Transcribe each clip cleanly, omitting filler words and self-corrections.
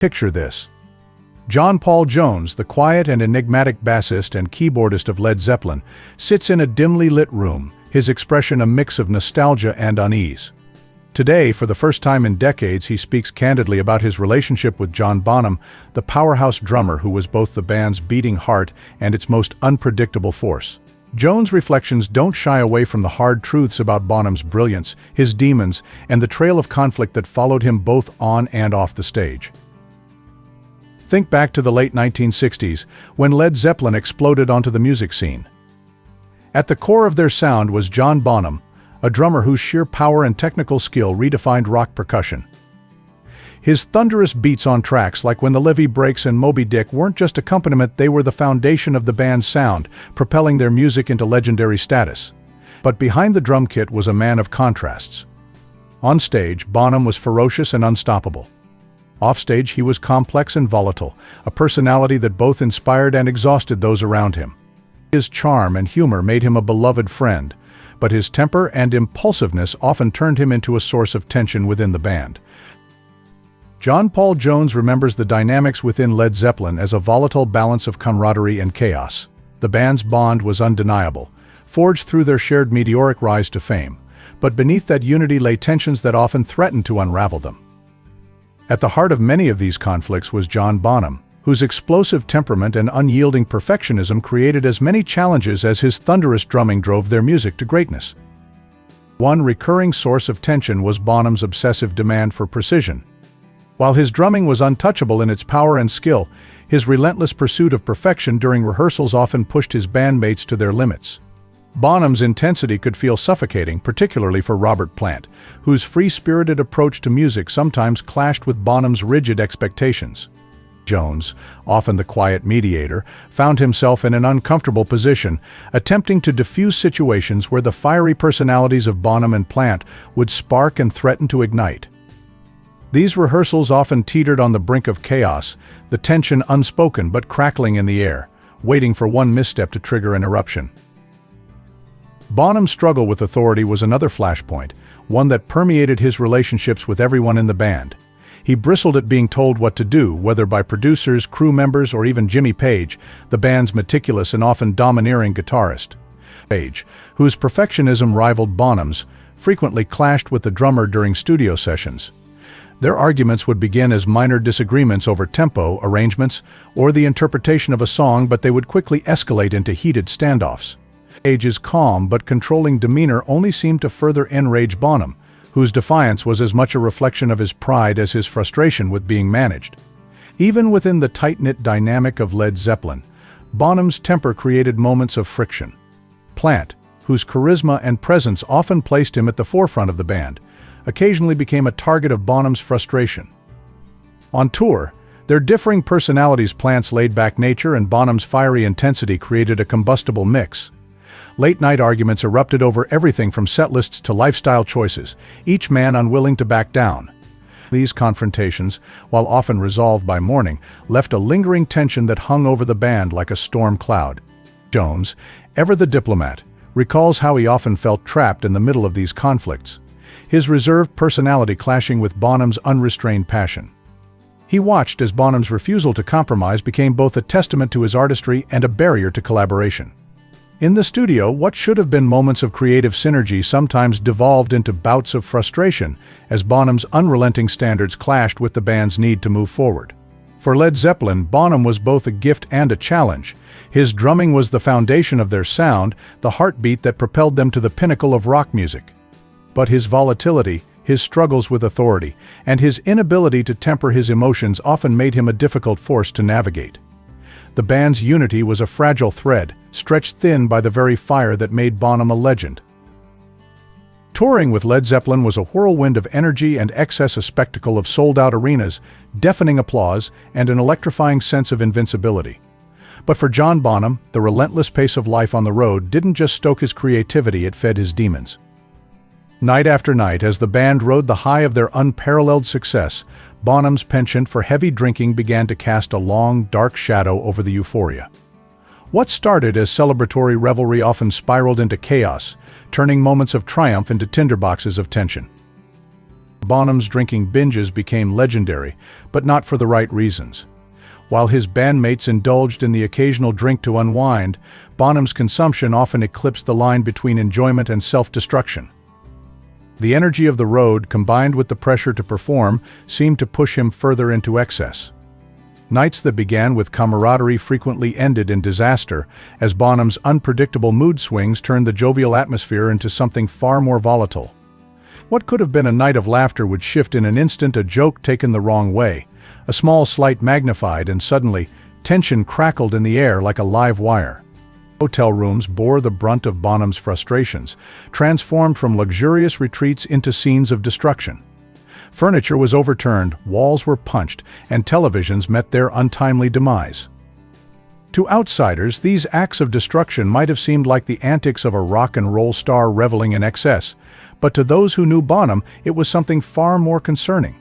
Picture this. John Paul Jones, the quiet and enigmatic bassist and keyboardist of Led Zeppelin, sits in a dimly lit room, his expression a mix of nostalgia and unease. Today, for the first time in decades, he speaks candidly about his relationship with John Bonham, the powerhouse drummer who was both the band's beating heart and its most unpredictable force. Jones' reflections don't shy away from the hard truths about Bonham's brilliance, his demons, and the trail of conflict that followed him both on and off the stage. Think back to the late 1960s, when Led Zeppelin exploded onto the music scene. At the core of their sound was John Bonham, a drummer whose sheer power and technical skill redefined rock percussion. His thunderous beats on tracks like When the Levee Breaks and Moby Dick weren't just accompaniment, they were the foundation of the band's sound, propelling their music into legendary status. But behind the drum kit was a man of contrasts. On stage, Bonham was ferocious and unstoppable. Offstage, he was complex and volatile, a personality that both inspired and exhausted those around him. His charm and humor made him a beloved friend, but his temper and impulsiveness often turned him into a source of tension within the band. John Paul Jones remembers the dynamics within Led Zeppelin as a volatile balance of camaraderie and chaos. The band's bond was undeniable, forged through their shared meteoric rise to fame, but beneath that unity lay tensions that often threatened to unravel them. At the heart of many of these conflicts was John Bonham, whose explosive temperament and unyielding perfectionism created as many challenges as his thunderous drumming drove their music to greatness. One recurring source of tension was Bonham's obsessive demand for precision. While his drumming was untouchable in its power and skill, his relentless pursuit of perfection during rehearsals often pushed his bandmates to their limits. Bonham's intensity could feel suffocating, particularly for Robert Plant, whose free-spirited approach to music sometimes clashed with Bonham's rigid expectations. Jones, often the quiet mediator, found himself in an uncomfortable position, attempting to diffuse situations where the fiery personalities of Bonham and Plant would spark and threaten to ignite. These rehearsals often teetered on the brink of chaos, the tension unspoken but crackling in the air, waiting for one misstep to trigger an eruption. Bonham's struggle with authority was another flashpoint, one that permeated his relationships with everyone in the band. He bristled at being told what to do, whether by producers, crew members, or even Jimmy Page, the band's meticulous and often domineering guitarist. Page, whose perfectionism rivaled Bonham's, frequently clashed with the drummer during studio sessions. Their arguments would begin as minor disagreements over tempo, arrangements, or the interpretation of a song, but they would quickly escalate into heated standoffs. Page's calm but controlling demeanor only seemed to further enrage Bonham, whose defiance was as much a reflection of his pride as his frustration with being managed. Even within the tight-knit dynamic of Led Zeppelin, Bonham's temper created moments of friction. Plant, whose charisma and presence often placed him at the forefront of the band, occasionally became a target of Bonham's frustration. On tour, their differing personalities, Plant's laid-back nature and Bonham's fiery intensity, created a combustible mix. Late-night arguments erupted over everything from setlists to lifestyle choices, each man unwilling to back down. These confrontations, while often resolved by morning, left a lingering tension that hung over the band like a storm cloud. Jones, ever the diplomat, recalls how he often felt trapped in the middle of these conflicts, his reserved personality clashing with Bonham's unrestrained passion. He watched as Bonham's refusal to compromise became both a testament to his artistry and a barrier to collaboration. In the studio, what should have been moments of creative synergy sometimes devolved into bouts of frustration as Bonham's unrelenting standards clashed with the band's need to move forward. For Led Zeppelin, Bonham was both a gift and a challenge. His drumming was the foundation of their sound, the heartbeat that propelled them to the pinnacle of rock music. But his volatility, his struggles with authority, and his inability to temper his emotions often made him a difficult force to navigate. The band's unity was a fragile thread, stretched thin by the very fire that made Bonham a legend. Touring with Led Zeppelin was a whirlwind of energy and excess, a spectacle of sold-out arenas, deafening applause, and an electrifying sense of invincibility. But for John Bonham, the relentless pace of life on the road didn't just stoke his creativity, it fed his demons. Night after night, as the band rode the high of their unparalleled success, Bonham's penchant for heavy drinking began to cast a long, dark shadow over the euphoria. What started as celebratory revelry often spiraled into chaos, turning moments of triumph into tinderboxes of tension. Bonham's drinking binges became legendary, but not for the right reasons. While his bandmates indulged in the occasional drink to unwind, Bonham's consumption often eclipsed the line between enjoyment and self-destruction. The energy of the road, combined with the pressure to perform, seemed to push him further into excess. Nights that began with camaraderie frequently ended in disaster, as Bonham's unpredictable mood swings turned the jovial atmosphere into something far more volatile. What could have been a night of laughter would shift in an instant, a joke taken the wrong way, a small slight magnified, and suddenly, tension crackled in the air like a live wire. Hotel rooms bore the brunt of Bonham's frustrations, transformed from luxurious retreats into scenes of destruction. Furniture was overturned, walls were punched, and televisions met their untimely demise. To outsiders, these acts of destruction might have seemed like the antics of a rock and roll star reveling in excess, but to those who knew Bonham, it was something far more concerning.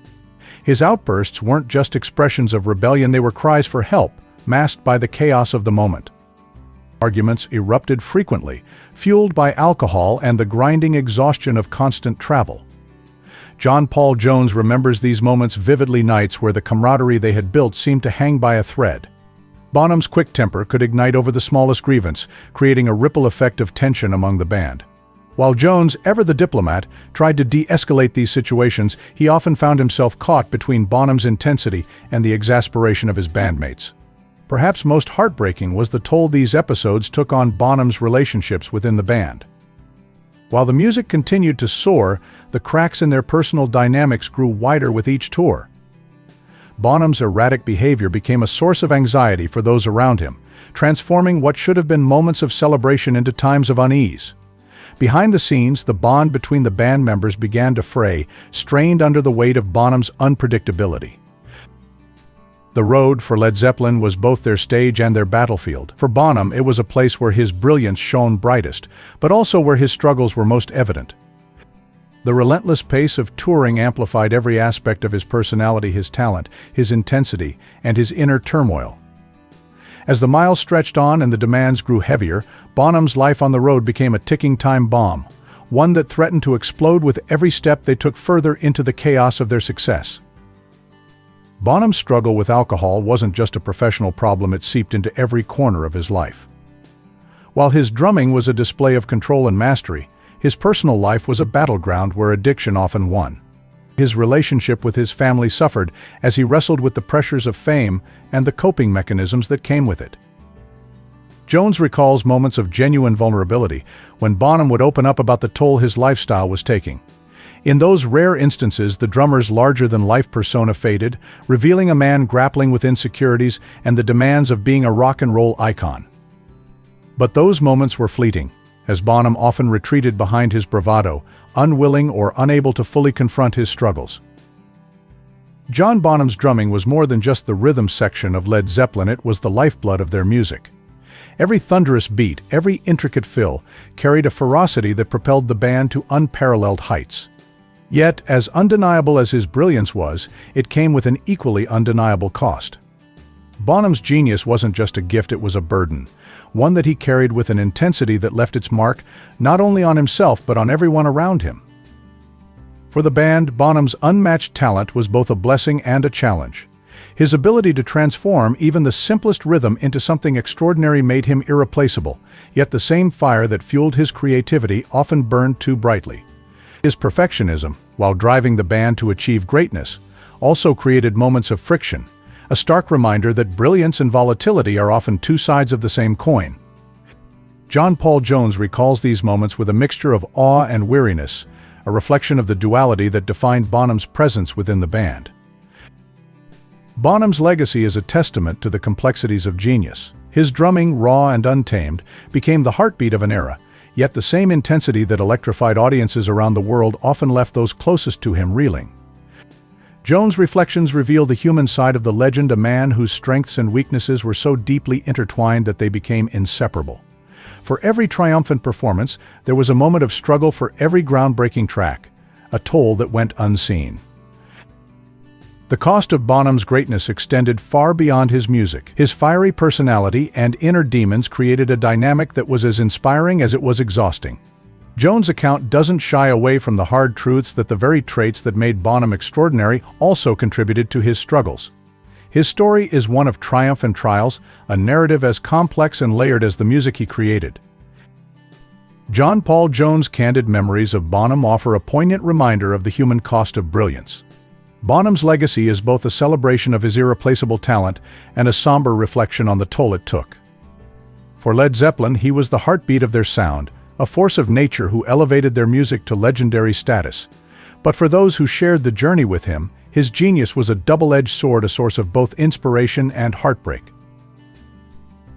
His outbursts weren't just expressions of rebellion, they were cries for help, masked by the chaos of the moment. Arguments erupted frequently, fueled by alcohol and the grinding exhaustion of constant travel. John Paul Jones remembers these moments vividly, nights where the camaraderie they had built seemed to hang by a thread. Bonham's quick temper could ignite over the smallest grievance, creating a ripple effect of tension among the band. While Jones, ever the diplomat, tried to de-escalate these situations, he often found himself caught between Bonham's intensity and the exasperation of his bandmates. Perhaps most heartbreaking was the toll these episodes took on Bonham's relationships within the band. While the music continued to soar, the cracks in their personal dynamics grew wider with each tour. Bonham's erratic behavior became a source of anxiety for those around him, transforming what should have been moments of celebration into times of unease. Behind the scenes, the bond between the band members began to fray, strained under the weight of Bonham's unpredictability. The road for Led Zeppelin was both their stage and their battlefield. For Bonham, it was a place where his brilliance shone brightest, but also where his struggles were most evident. The relentless pace of touring amplified every aspect of his personality, his talent, his intensity, and his inner turmoil. As the miles stretched on and the demands grew heavier, Bonham's life on the road became a ticking time bomb, one that threatened to explode with every step they took further into the chaos of their success. Bonham's struggle with alcohol wasn't just a professional problem, it seeped into every corner of his life. While his drumming was a display of control and mastery, his personal life was a battleground where addiction often won. His relationship with his family suffered as he wrestled with the pressures of fame and the coping mechanisms that came with it. Jones recalls moments of genuine vulnerability when Bonham would open up about the toll his lifestyle was taking. In those rare instances, the drummer's larger-than-life persona faded, revealing a man grappling with insecurities and the demands of being a rock and roll icon. But those moments were fleeting, as Bonham often retreated behind his bravado, unwilling or unable to fully confront his struggles. John Bonham's drumming was more than just the rhythm section of Led Zeppelin, it was the lifeblood of their music. Every thunderous beat, every intricate fill, carried a ferocity that propelled the band to unparalleled heights. Yet, as undeniable as his brilliance was, it came with an equally undeniable cost. Bonham's genius wasn't just a gift, it was a burden, one that he carried with an intensity that left its mark not only on himself but on everyone around him. For the band, Bonham's unmatched talent was both a blessing and a challenge. His ability to transform even the simplest rhythm into something extraordinary made him irreplaceable, yet the same fire that fueled his creativity often burned too brightly. His perfectionism, while driving the band to achieve greatness, also created moments of friction, a stark reminder that brilliance and volatility are often two sides of the same coin. John Paul Jones recalls these moments with a mixture of awe and weariness, a reflection of the duality that defined Bonham's presence within the band. Bonham's legacy is a testament to the complexities of genius. His drumming, raw and untamed, became the heartbeat of an era, yet the same intensity that electrified audiences around the world often left those closest to him reeling. Jones' reflections reveal the human side of the legend, a man whose strengths and weaknesses were so deeply intertwined that they became inseparable. For every triumphant performance, there was a moment of struggle. For every groundbreaking track, a toll that went unseen. The cost of Bonham's greatness extended far beyond his music. His fiery personality and inner demons created a dynamic that was as inspiring as it was exhausting. Jones' account doesn't shy away from the hard truths that the very traits that made Bonham extraordinary also contributed to his struggles. His story is one of triumph and trials, a narrative as complex and layered as the music he created. John Paul Jones' candid memories of Bonham offer a poignant reminder of the human cost of brilliance. Bonham's legacy is both a celebration of his irreplaceable talent and a somber reflection on the toll it took. For Led Zeppelin, he was the heartbeat of their sound, a force of nature who elevated their music to legendary status. But for those who shared the journey with him, his genius was a double-edged sword, a source of both inspiration and heartbreak.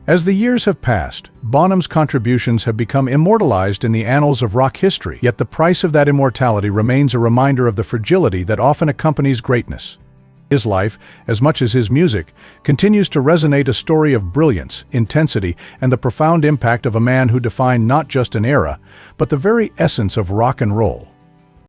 As the years have passed, Bonham's contributions have become immortalized in the annals of rock history, yet the price of that immortality remains a reminder of the fragility that often accompanies greatness. His life, as much as his music, continues to resonate, a story of brilliance, intensity, and the profound impact of a man who defined not just an era, but the very essence of rock and roll.